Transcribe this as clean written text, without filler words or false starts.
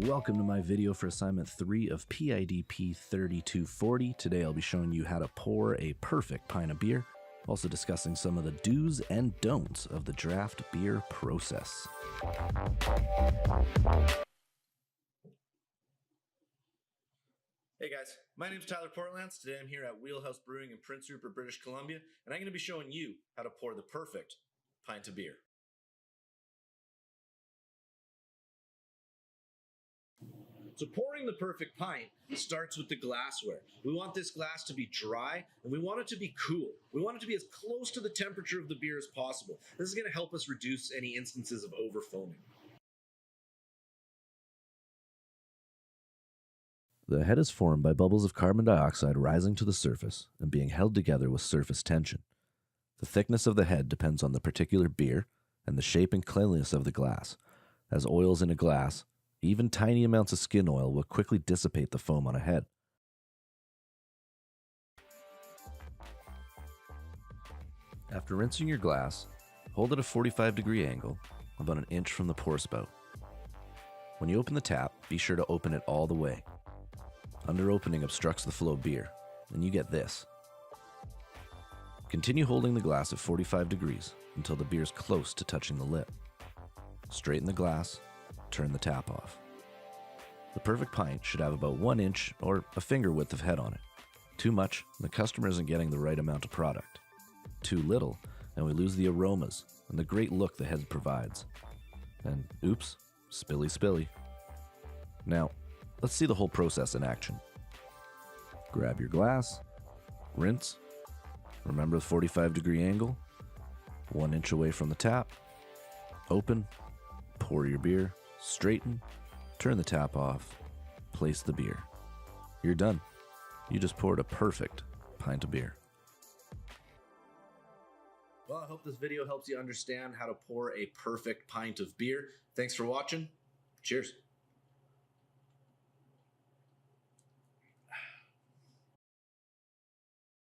Welcome to my video for assignment 3 of PIDP 3240. Today I'll be showing you how to pour a perfect pint of beer, also discussing some of the do's and don'ts of the draft beer process. Hey guys, my name is Tyler Portelance. Today I'm here at Wheelhouse Brewing in Prince Rupert, British Columbia, and I'm going to be showing you how to pour the perfect pint of beer. So pouring the perfect pint starts with the glassware. We want this glass to be dry and we want it to be cool. We want it to be as close to the temperature of the beer as possible. This is going to help us reduce any instances of overfoaming. The head is formed by bubbles of carbon dioxide rising to the surface and being held together with surface tension. The thickness of the head depends on the particular beer and the shape and cleanliness of the glass. As oils in a glass, even tiny amounts of skin oil will quickly dissipate the foam on a head. After rinsing your glass, hold at a 45-degree angle, about an inch from the pour spout. When you open the tap, be sure to open it all the way. Under opening obstructs the flow of beer, and you get this. Continue holding the glass at 45 degrees until the beer is close to touching the lip. Straighten the glass, turn the tap off. The perfect pint should have about 1 inch or a finger width of head on it. Too much, and the customer isn't getting the right amount of product. Too little, and we lose the aromas and the great look the head provides. And oops, spilly. Now, let's see the whole process in action. Grab your glass, rinse, remember the 45-degree angle, 1 inch away from the tap, open, pour your beer, straighten, turn the tap off, place the beer. You're done. You just poured a perfect pint of beer. Well, I hope this video helps you understand how to pour a perfect pint of beer. Thanks for watching. Cheers.